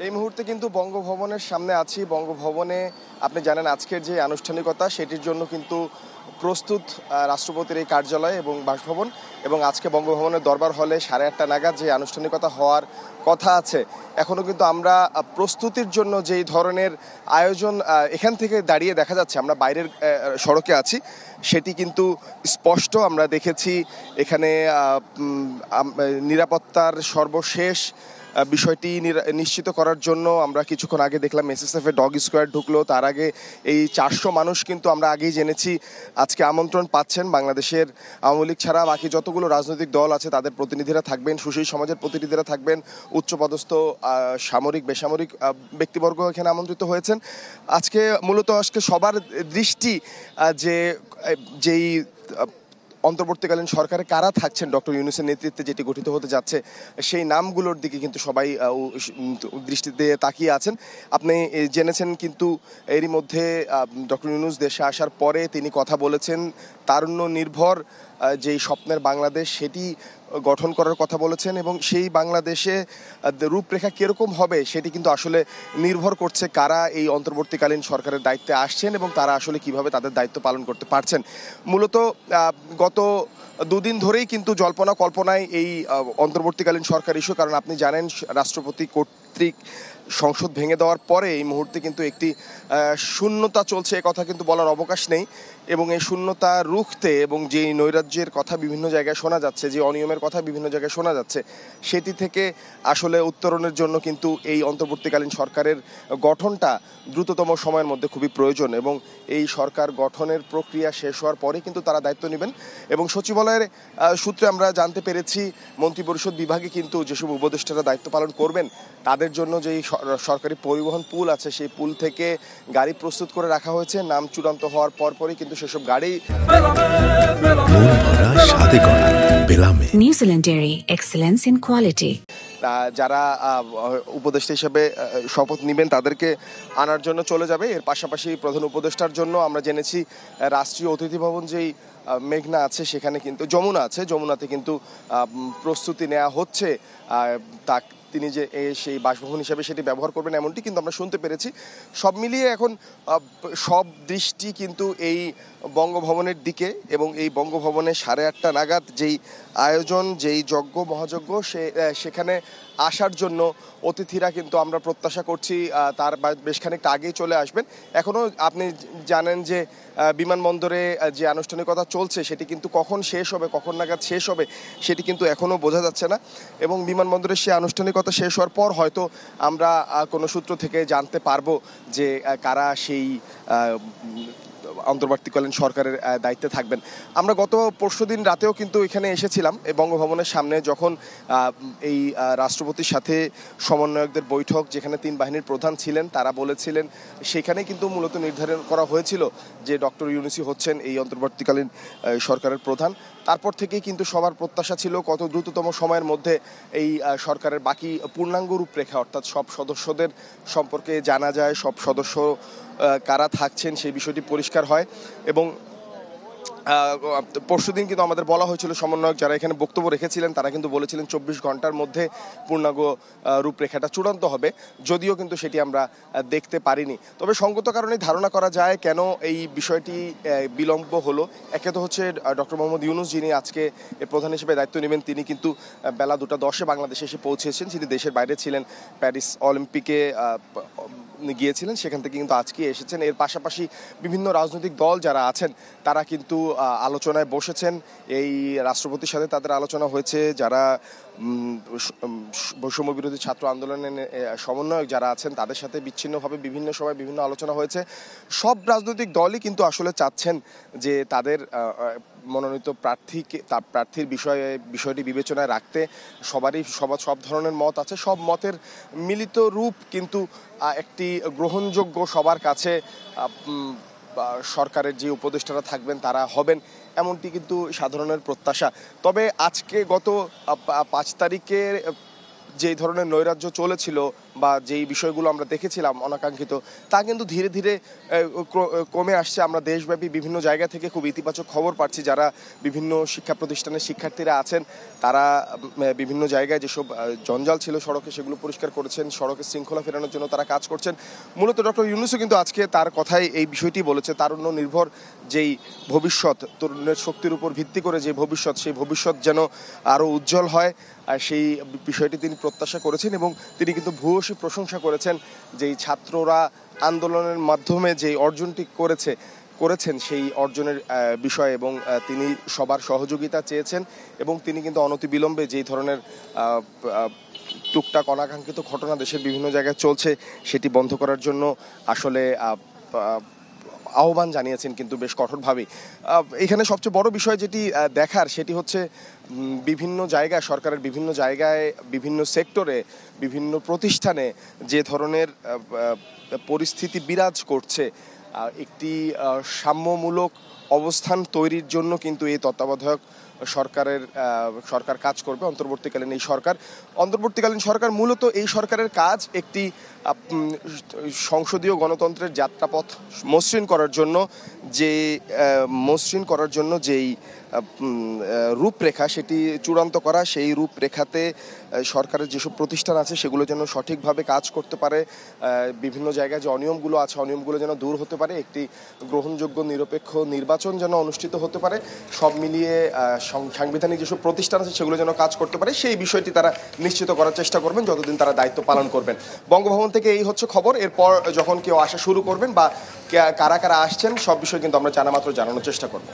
এই মুহূর্তে কিন্তু বঙ্গভবনের সামনে আছি। বঙ্গভবনে আপনি জানেন আজকের যে আনুষ্ঠানিকতা সেটির জন্য কিন্তু প্রস্তুত রাষ্ট্রপতির এই কার্যালয় এবং বাসভবন। এবং আজকে বঙ্গভবনের দরবার হলে 8:30 নাগাদ যে আনুষ্ঠানিকতা হওয়ার কথা আছে, এখনও কিন্তু আমরা প্রস্তুতির জন্য যেই ধরনের আয়োজন এখান থেকে দাঁড়িয়ে দেখা যাচ্ছে, আমরা বাইরের সড়কে আছি, সেটি কিন্তু স্পষ্ট। আমরা দেখেছি এখানে নিরাপত্তার সর্বশেষ বিষয়টি নিশ্চিত করার জন্য আমরা কিছুক্ষণ আগে দেখলাম এসএসএফ এর ডগ স্কোয়াড ঢুকলো। তার আগে এই 400 মানুষ কিন্তু আমরা আগেই জেনেছি আজকে আমন্ত্রণ পাচ্ছেন। বাংলাদেশের আওয়ামী লীগ ছাড়া বাকি যতগুলো রাজনৈতিক দল আছে তাদের প্রতিনিধিরা থাকবেন, সুশীল সমাজের প্রতিনিধিরা থাকবেন, উচ্চপদস্থ সামরিক বেসামরিক ব্যক্তিবর্গ এখানে আমন্ত্রিত হয়েছেন। আজকে সবার দৃষ্টি যেই অন্তর্বর্তীকালীন সরকারে কারা থাকছেন ডক্টর ইউনূসের নেতৃত্বে যেটি গঠিত হতে যাচ্ছে, সেই নামগুলোর দিকে কিন্তু সবাই দৃষ্টিতে তাকিয়ে আছেন। আপনি জেনেছেন কিন্তু এরই মধ্যে ডক্টর ইউনূস দেশে আসার পরে তিনি কথা বলেছেন তারুণ্য নির্ভর যেই স্বপ্নের বাংলাদেশ সেটি গঠন করার কথা বলেছেন। এবং সেই বাংলাদেশে রূপরেখা কীরকম হবে সেটি কিন্তু আসলে নির্ভর করছে কারা এই অন্তর্বর্তীকালীন সরকারের দায়িত্বে আসছেন এবং তারা আসলে কিভাবে তাদের দায়িত্ব পালন করতে পারছেন। মূলত গত দুদিন ধরেই কিন্তু জল্পনা কল্পনায় এই অন্তর্বর্তীকালীন সরকার ইস্যু, কারণ আপনি জানেন রাষ্ট্রপতি কর্তৃক সংসদ ভেঙে দেওয়ার পরে এই মুহূর্তে কিন্তু একটি শূন্যতা চলছে, এ কথা কিন্তু বলার অবকাশ নেই। এবং এই শূন্যতা রুখতে এবং যে নৈরাজ্যের কথা বিভিন্ন জায়গায় শোনা যাচ্ছে, যে অনিয়মের কথা বিভিন্ন জায়গায় শোনা যাচ্ছে, সেটি থেকে আসলে উত্তরণের জন্য কিন্তু এই অন্তর্বর্তীকালীন সরকারের গঠনটা দ্রুততম সময়ের মধ্যে খুবই প্রয়োজন। এবং এই সরকার গঠনের প্রক্রিয়া শেষ হওয়ার পরে কিন্তু তারা দায়িত্ব নেবেন। এবং সচিবালয়ের সূত্রে আমরা জানতে পেরেছি মন্ত্রিপরিষদ বিভাগে কিন্তু যেসব উপদেষ্টারা দায়িত্ব পালন করবেন তাদের জন্য যেই সরকারি পরিবহন পুল আছে সেই পুল থেকে গাড়ি প্রস্তুত করে রাখা হয়েছে। নাম চূড়ান্ত হওয়ার পরপরই কিন্তু সেসব গাড়ি New Zealand dairy excellence in quality যারা উপদেষ্টা হিসেবে শপথ নেবেন তাদেরকে আনার জন্য চলে যাবে। এর পাশাপাশি প্রধান উপদেষ্টার জন্য আমরা জেনেছি রাষ্ট্রীয় অতিথি ভবন যেই মেঘনা আছে সেখানে কিন্তু যমুনা আছে, যমুনাতে কিন্তু প্রস্তুতি নেওয়া হচ্ছে। তা তিনি যে সেই বাসভবন হিসেবে সেটি ব্যবহার করবেন এমনটি কিন্তু আমরা শুনতে পেরেছি। সব মিলিয়ে এখন সব দৃষ্টি কিন্তু এই বঙ্গভবনের দিকে এবং এই বঙ্গভবনে 8:30 নাগাদ যেই আয়োজন, যেই যজ্ঞ মহাযজ্ঞ সেখানে আসার জন্য অতিথিরা কিন্তু আমরা প্রত্যাশা করছি তার বেশ খানিকটা আগেই চলে আসবেন। এখনও আপনি জানেন যে বিমানবন্দরে যে আনুষ্ঠানিকতা চলছে সেটি কিন্তু কখন শেষ হবে, কখন নাগাদ শেষ হবে সেটি কিন্তু এখনও বোঝা যাচ্ছে না। এবং বিমানবন্দরের সেই আনুষ্ঠানিকতা শেষ হওয়ার পর হয়তো আমরা কোনো সূত্র থেকে জানতে পারবো যে কারা সেই অন্তর্বর্তীকালীন সরকারের দায়িত্বে থাকবেন। আমরা গত পরশুদিন রাতেও কিন্তু এখানে এসেছিলাম এই বঙ্গভবনের সামনে, যখন এই রাষ্ট্রপতির সাথে সমন্বয়কদের বৈঠক, যেখানে 3 বাহিনীর প্রধান ছিলেন, তারা বলেছিলেন সেখানে কিন্তু মূলত নির্ধারণ করা হয়েছিল যে ডক্টর ইউনূসই হচ্ছেন এই অন্তর্বর্তীকালীন সরকারের প্রধান। তারপর থেকেই কিন্তু সবার প্রত্যাশা ছিল কত দ্রুততম সময়ের মধ্যে এই সরকারের বাকি পূর্ণাঙ্গ রূপরেখা অর্থাৎ সব সদস্যদের সম্পর্কে জানা যায়, সব সদস্য কারা থাকছেন সেই বিষয়টি পরিষ্কার হয়। এবং পরশুদিন কিন্তু আমাদের বলা হয়েছিল সমন্বয়ক যারা এখানে বক্তব্য রেখেছিলেন তারা কিন্তু বলেছিলেন 24 ঘন্টার মধ্যে পূর্ণাঙ্গ রূপরেখাটা চূড়ান্ত হবে, যদিও কিন্তু সেটি আমরা দেখতে পারিনি। তবে সঙ্গত কারণে ধারণা করা যায় কেন এই বিষয়টি বিলম্ব হলো। একে তো হচ্ছে ডক্টর মোহাম্মদ ইউনূস যিনি আজকে প্রধান হিসেবে দায়িত্ব নেবেন, তিনি কিন্তু বেলা 2:10 বাংলাদেশে এসে পৌঁছেছেন। তিনি দেশের বাইরে ছিলেন, প্যারিস অলিম্পিকে গিয়েছিলেন, সেখান থেকে কিন্তু আজকে এসেছেন। এর পাশাপাশি বিভিন্ন রাজনৈতিক দল যারা আছেন তারা কিন্তু আলোচনায় বসেছেন। এই রাষ্ট্রপতির সাথে তাদের আলোচনা হয়েছে, যারা বৈষম্য বিরোধী ছাত্র আন্দোলনের সমন্বয়ক যারা আছেন তাদের সাথে বিচ্ছিন্নভাবে বিভিন্ন সময় বিভিন্ন আলোচনা হয়েছে। সব রাজনৈতিক দলই কিন্তু আসলে চাচ্ছেন যে তাদের মনোনীত প্রার্থীর বিষয়টি বিবেচনায় রাখতে সব ধরনের মত আছে, সব মতের মিলিত রূপ কিন্তু একটি গ্রহণযোগ্য সবার কাছে সরকারের যে উপদেষ্টারা থাকবেন তারা হবেন এমনটি কিন্তু সাধারণের প্রত্যাশা। তবে আজকে গত 5 তারিখের যেই ধরনের নৈরাজ্য চলেছিল বা যেই বিষয়গুলো আমরা দেখেছিলাম অনাকাঙ্ক্ষিত, তা কিন্তু ধীরে ধীরে কমে আসছে। আমরা দেশব্যাপী বিভিন্ন জায়গা থেকে খুব ইতিবাচক খবর পাচ্ছি। যারা বিভিন্ন শিক্ষা প্রতিষ্ঠানের শিক্ষার্থীরা আছেন তারা বিভিন্ন জায়গায় যেসব জঞ্জাল ছিল সড়কে সেগুলো পরিষ্কার করেছেন, সড়কে শৃঙ্খলা ফেরানোর জন্য তারা কাজ করছেন। মূলত ডক্টর ইউনূসও কিন্তু আজকে তার কথায় এই বিষয়টি বলেছে, তারুণ্য নির্ভর যেই ভবিষ্যৎ, তরুণের শক্তির উপর ভিত্তি করে যে ভবিষ্যৎ, সেই ভবিষ্যৎ যেন আরও উজ্জ্বল হয়, সেই বিষয়টি তিনি প্রত্যাশা করেছেন। এবং তিনি কিন্তু ভূয়সী প্রশংসা করেছেন যেই ছাত্ররা আন্দোলনের মাধ্যমে যেই অর্জনটি করেছেন সেই অর্জনের বিষয়, এবং তিনি সবার সহযোগিতা চেয়েছেন। এবং তিনি কিন্তু অনতিবিলম্বে যেই ধরনের টুকটাক অনাকাঙ্ক্ষিত ঘটনা দেশের বিভিন্ন জায়গায় চলছে সেটি বন্ধ করার জন্য আসলে আহ্বান জানিয়েছেন, কিন্তু বেশ কঠোরভাবেই। এখানে সবচেয়ে বড় বিষয় যেটি দেখার সেটি হচ্ছে বিভিন্ন জায়গায়, সরকারের বিভিন্ন জায়গায়, বিভিন্ন সেক্টরে, বিভিন্ন প্রতিষ্ঠানে যে ধরনের পরিস্থিতি বিরাজ করছে, একটি সাম্যমূলক অবস্থান তৈরির জন্য কিন্তু এই তত্ত্বাবধায়ক সরকার কাজ করবে। অন্তর্বর্তীকালীন সরকার মূলত এই সরকারের কাজ একটি সংসদীয় গণতন্ত্রের যাত্রাপথ মসৃণ করার জন্য যেই রূপরেখা সেটি চূড়ান্ত করা। সেই রূপরেখাতে সরকারের যেসব প্রতিষ্ঠান আছে সেগুলো যেন সঠিকভাবে কাজ করতে পারে, বিভিন্ন জায়গায় যে অনিয়মগুলো আছে অনিয়মগুলো যেন দূর হতে পারে, একটি গ্রহণযোগ্য নিরপেক্ষ নির্বাচন যেন অনুষ্ঠিত হতে পারে, সব মিলিয়ে সাংবিধানিক যেসব প্রতিষ্ঠান আছে সেগুলো যেন কাজ করতে পারে, সেই বিষয়টি তারা নিশ্চিত করার চেষ্টা করবেন যতদিন তারা দায়িত্ব পালন করবেন। বঙ্গভবন থেকে এই হচ্ছে খবর। এরপর যখন কেউ আসা শুরু করবেন বা কারা কারা আসছেন সব বিষয় কিন্তু আমরা জানানোর চেষ্টা করব।